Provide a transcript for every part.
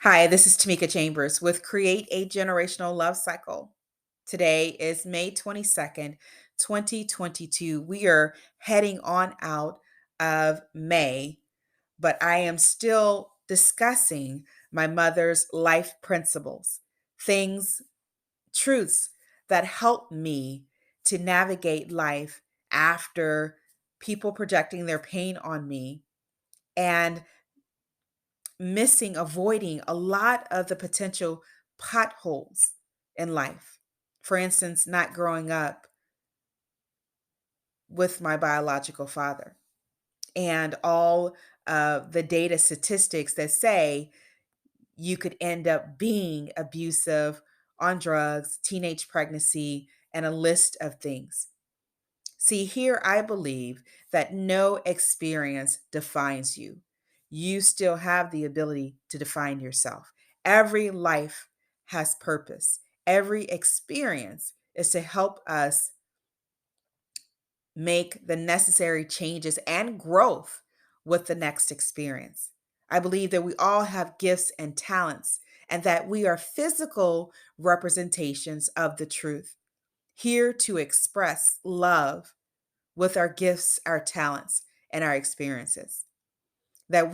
Hi, this is Tamika Chambers with Create a Generational Love Cycle. Today is May 22nd, 2022. We are heading on out of May, but I am still discussing my mother's life principles, things, truths that help me to navigate life after people projecting their pain on me and avoiding a lot of the potential potholes in life. For instance, not growing up with my biological father and all of the data statistics that say you could end up being abusive on drugs, teenage pregnancy, and a list of things. See, here I believe that no experience defines you. You still have the ability to define yourself. Every life has purpose. Every experience is to help us make the necessary changes and growth with the next experience. I believe that we all have gifts and talents and that we are physical representations of the truth, here to express love with our gifts, our talents, and our experiences. That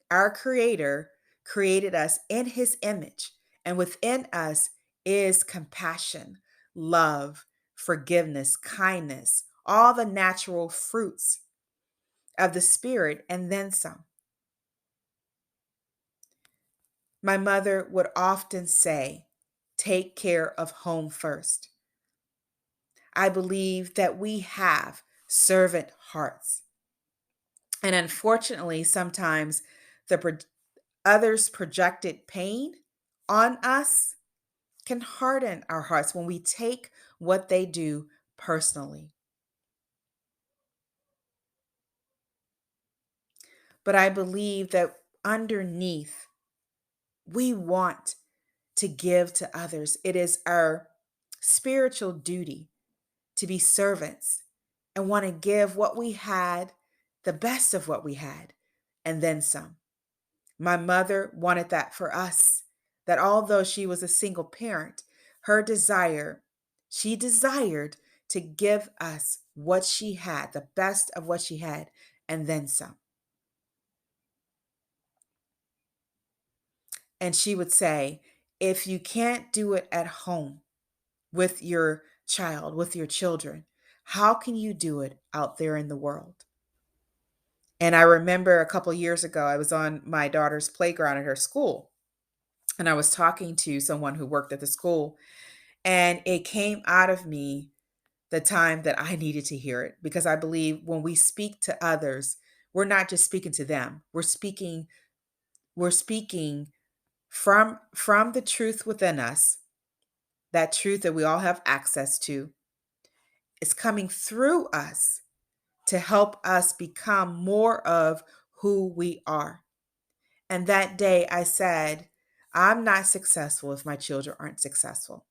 our Creator, created us in His image, and within us is compassion, love, forgiveness, kindness, all the natural fruits of the Spirit, and then some. My mother would often say, take care of home first. I believe that we have servant hearts. And unfortunately, sometimes others' projected pain on us can harden our hearts when we take what they do personally. But I believe that underneath, we want to give to others. It is our spiritual duty to be servants and want to give what we had, the best of what we had, and then some. My mother wanted that for us, that although she was a single parent, she desired to give us what she had, the best of what she had, and then some. And she would say, if you can't do it at home with your child, with your children, how can you do it out there in the world? And I remember a couple years ago, I was on my daughter's playground at her school, and I was talking to someone who worked at the school, and it came out of me the time that I needed to hear it, because I believe when we speak to others, we're not just speaking to them. We're speaking from the truth within us, that truth that we all have access to. Is coming through us to help us become more of who we are. And that day I said, I'm not successful if my children aren't successful.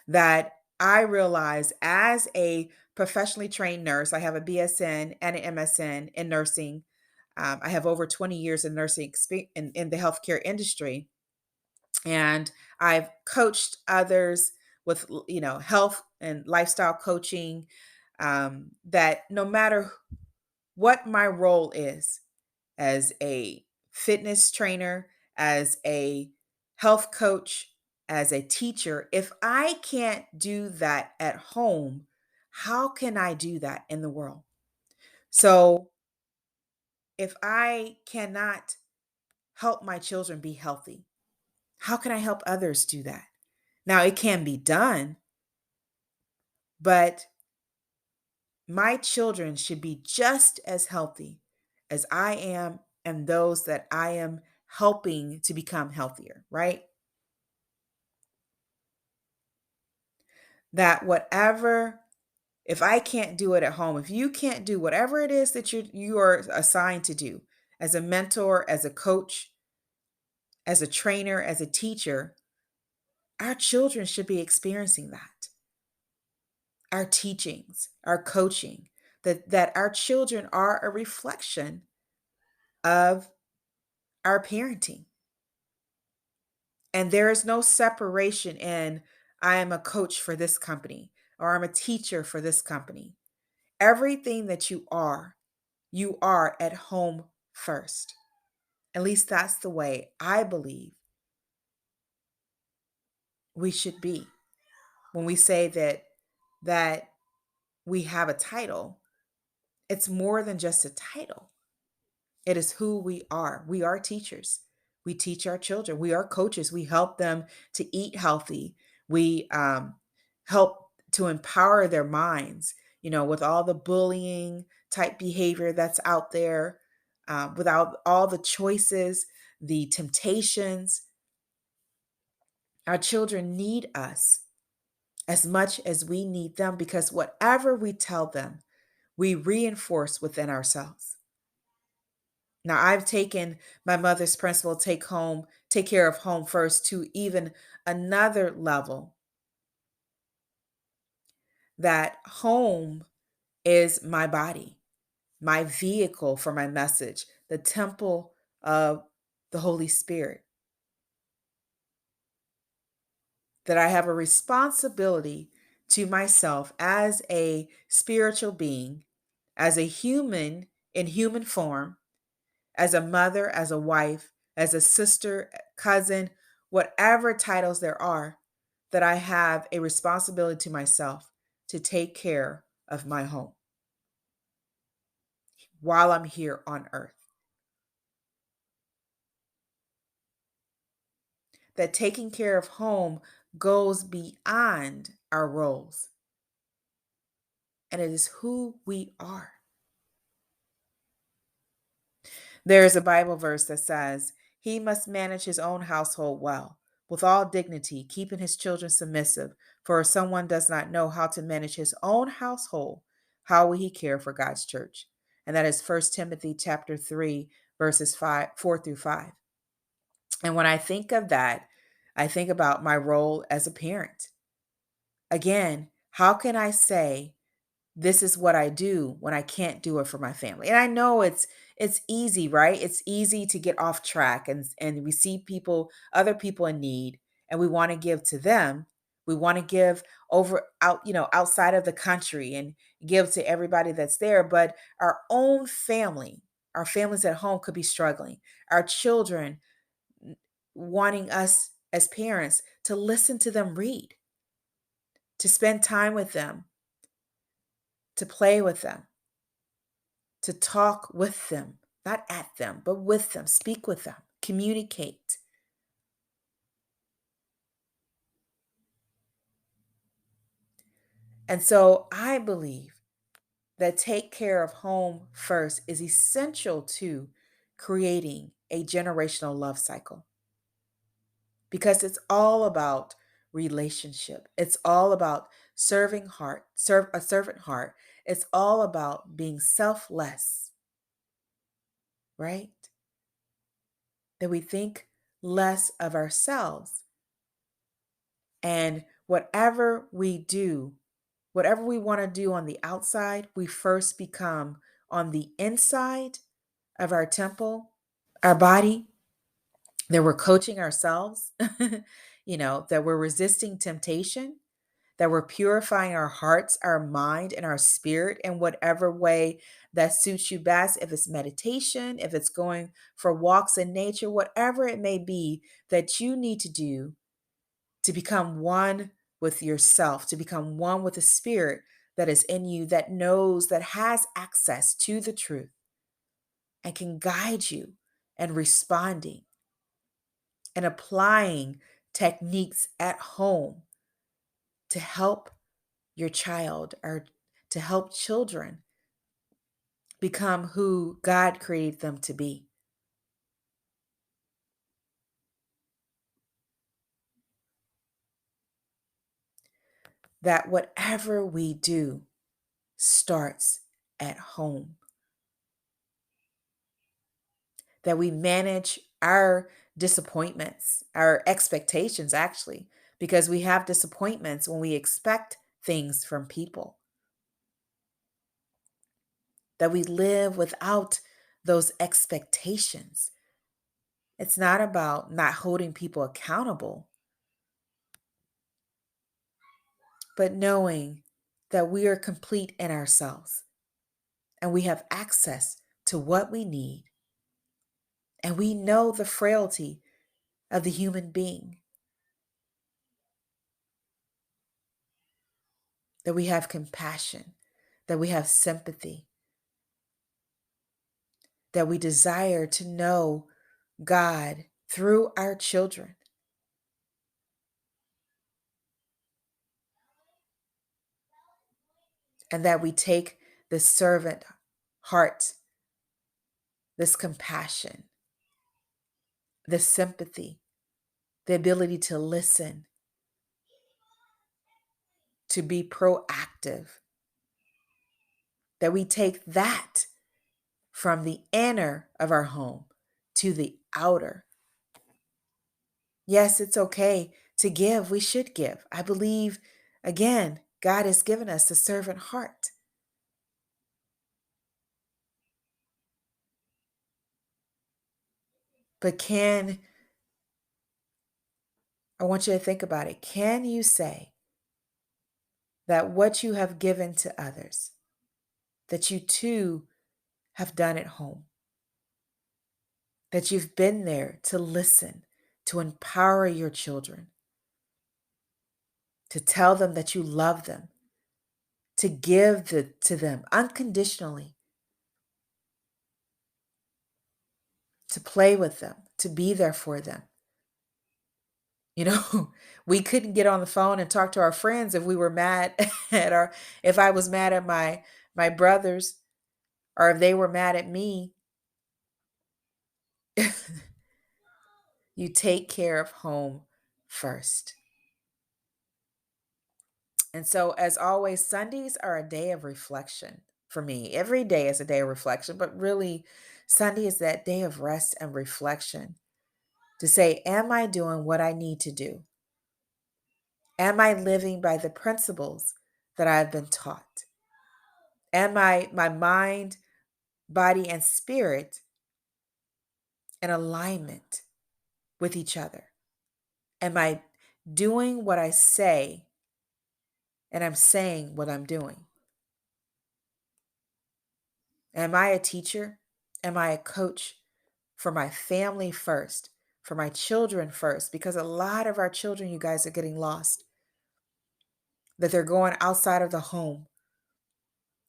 That I realize as a professionally trained nurse, I have a BSN and an MSN in nursing. I have over 20 years in nursing experience in the healthcare industry. And I've coached others with, health and lifestyle coaching, that no matter what my role is as a fitness trainer, as a health coach, as a teacher, if I can't do that at home, how can I do that in the world? So if I cannot help my children be healthy, how can I help others do that? Now, it can be done, but my children should be just as healthy as I am and those that I am helping to become healthier, right? That whatever, if I can't do it at home, if you can't do whatever it is that you are assigned to do as a mentor, as a coach, as a trainer, as a teacher, our children should be experiencing that. Our teachings, our coaching, that our children are a reflection of our parenting. And there is no separation in I am a coach for this company or I'm a teacher for this company. Everything that you are at home first. At least that's the way I believe we should be. When we say that we have a title, it's more than just a title. It is who we are. We are teachers. We teach our children. We are coaches. We help them to eat healthy. We help to empower their minds, with all the bullying type behavior that's out there, without all the choices, the temptations. Our children need us as much as we need them because whatever we tell them, we reinforce within ourselves. Now, I've taken my mother's principle, take care of home first, to even another level, that home is my body, my vehicle for my message, the temple of the Holy Spirit, that I have a responsibility to myself as a spiritual being, as a human in human form, as a mother, as a wife, as a sister, cousin, whatever titles there are, that I have a responsibility to myself to take care of my home while I'm here on earth. That taking care of home goes beyond our roles, and it is who we are. There is a Bible verse that says, "He must manage his own household well, with all dignity, keeping his children submissive. For if someone does not know how to manage his own household, how will he care for God's church?" And that is 1 Timothy chapter 3, verses 4 through 5. And when I think of that, I think about my role as a parent. Again, how can I say this is what I do when I can't do it for my family? And I know it's easy, right? It's easy to get off track, and we see other people in need, and we want to give to them. We want to give outside of the country and give to everybody that's there, but our own family, our families at home could be struggling. Our children wanting us as parents to listen to them read, to spend time with them, to play with them, to talk with them, not at them, but with them, speak with them, communicate. And so I believe that take care of home first is essential to creating a generational love cycle because it's all about relationship. It's all about serve a servant heart. It's all about being selfless, right? That we think less of ourselves. And whatever we want to do on the outside, we first become on the inside of our temple, our body, that we're coaching ourselves, that we're resisting temptation, that we're purifying our hearts, our mind, and our spirit in whatever way that suits you best. If it's meditation, if it's going for walks in nature, whatever it may be that you need to do to become one with yourself, to become one with the spirit that is in you, that knows, that has access to the truth and can guide you in responding and applying techniques at home to help your child or to help children become who God created them to be. That whatever we do starts at home. That we manage our disappointments, our expectations, actually, because we have disappointments when we expect things from people. That we live without those expectations. It's not about not holding people accountable, but knowing that we are complete in ourselves and we have access to what we need. And we know the frailty of the human being, that we have compassion, that we have sympathy, that we desire to know God through our children, and that we take the servant heart, this compassion, this sympathy, the ability to listen, to be proactive, that we take that from the inner of our home to the outer. Yes, it's okay to give. We should give. I believe, again, God has given us the servant heart. But I want you to think about it. Can you say that what you have given to others, that you too have done at home, that you've been there to listen, to empower your children, to tell them that you love them, to give to them unconditionally, to play with them, to be there for them? You know, we couldn't get on the phone and talk to our friends if we were mad at our, if I was mad at my brothers, or if they were mad at me. You take care of home first. And so, as always, Sundays are a day of reflection for me. Every day is a day of reflection, but really, Sunday is that day of rest and reflection to say, am I doing what I need to do? Am I living by the principles that I've been taught? Am my mind, body, and spirit in alignment with each other? Am I doing what I say and I'm saying what I'm doing? Am I a teacher? Am I a coach for my family first, for my children first? Because a lot of our children, you guys, are getting lost, that they're going outside of the home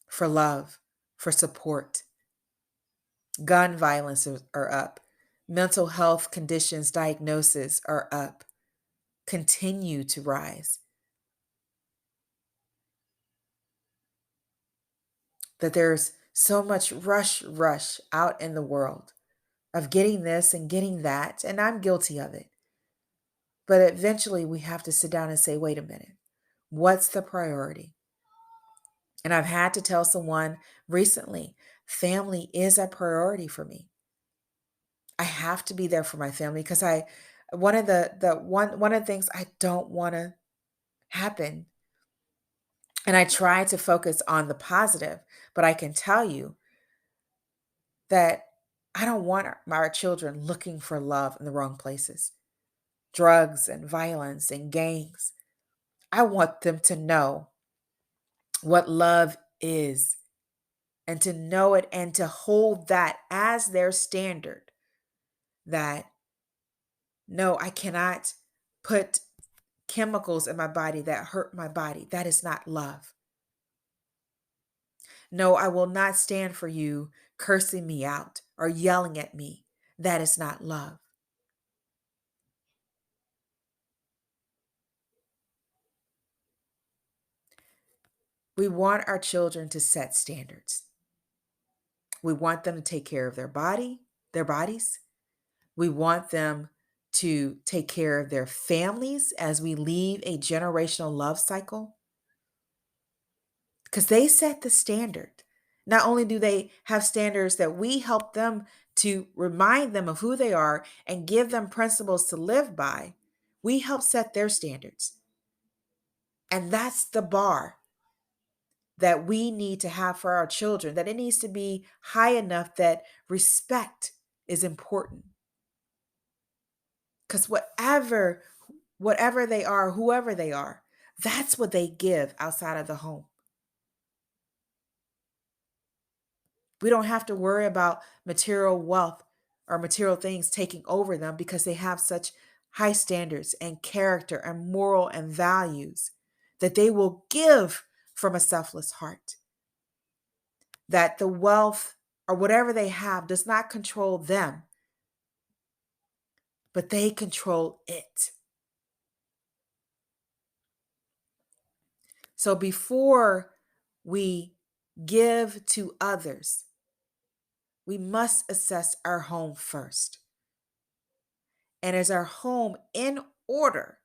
for love, for support. Gun violence are up. Mental health conditions, diagnoses are up, continue to rise. That there's so much rush out in the world of getting this and getting that, and I'm guilty of it. But eventually we have to sit down and say, wait a minute, what's the priority? And I've had to tell someone recently, family is a priority for me. I have to be there for my family because one of the things I don't want to happen, and I try to focus on the positive, but I can tell you that I don't want our children looking for love in the wrong places, drugs and violence and gangs. I want them to know what love is, and to know it and to hold that as their standard. That no, I cannot put chemicals in my body that hurt my body. That is not love. No, I will not stand for you cursing me out or yelling at me. That is not love. We want our children to set standards. We want them to take care of their bodies. We want them to take care of their families as we leave a generational love cycle, because they set the standard. Not only do they have standards that we help them to remind them of who they are and give them principles to live by, we help set their standards. And that's the bar that we need to have for our children, that it needs to be high enough that respect is important. Because whatever they are, whoever they are, that's what they give outside of the home. We don't have to worry about material wealth or material things taking over them because they have such high standards and character and moral and values that they will give from a selfless heart. That the wealth or whatever they have does not control them, but they control it. So before we give to others, we must assess our home first. And is our home in order?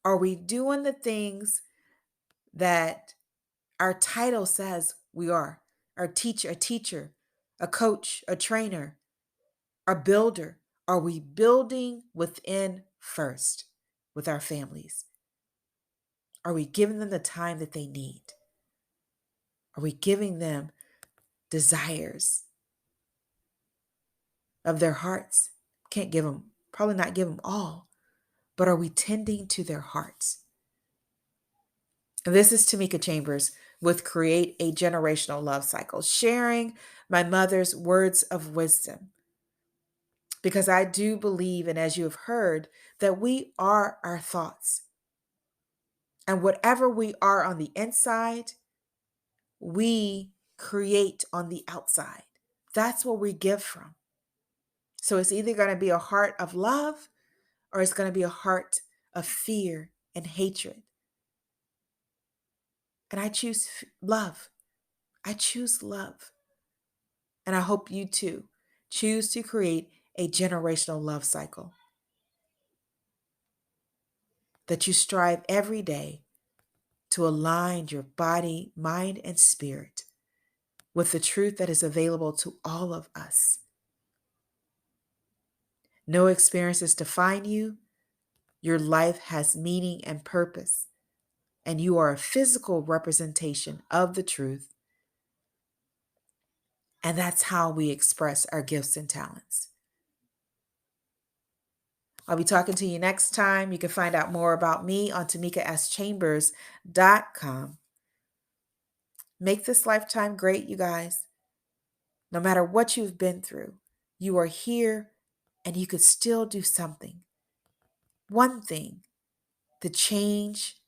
Are we doing the things that our title says we are? A teacher, a coach, a trainer, a builder. Are we building within first with our families? Are we giving them the time that they need? Are we giving them desires of their hearts? Can't give them, probably not give them all, but are we tending to their hearts? And this is Timika Chambers with Create a Generational Love Cycle, sharing my mother's words of wisdom. Because I do believe, and as you have heard, that we are our thoughts. And whatever we are on the inside, we create on the outside. That's what we give from. So it's either going to be a heart of love or it's going to be a heart of fear and hatred. And I choose love. I choose love. And I hope you too choose to create a generational love cycle. That you strive every day to align your body, mind, and spirit with the truth that is available to all of us. No experiences define you. Your life has meaning and purpose, and you are a physical representation of the truth. And that's how we express our gifts and talents. I'll be talking to you next time. You can find out more about me on TamikaSChambers.com. Make this lifetime great, you guys. No matter what you've been through, you are here and you could still do something. One thing to change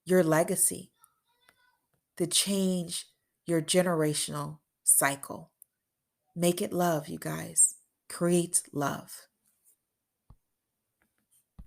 your legacy, to change your generational cycle. Make it love, you guys. Create love.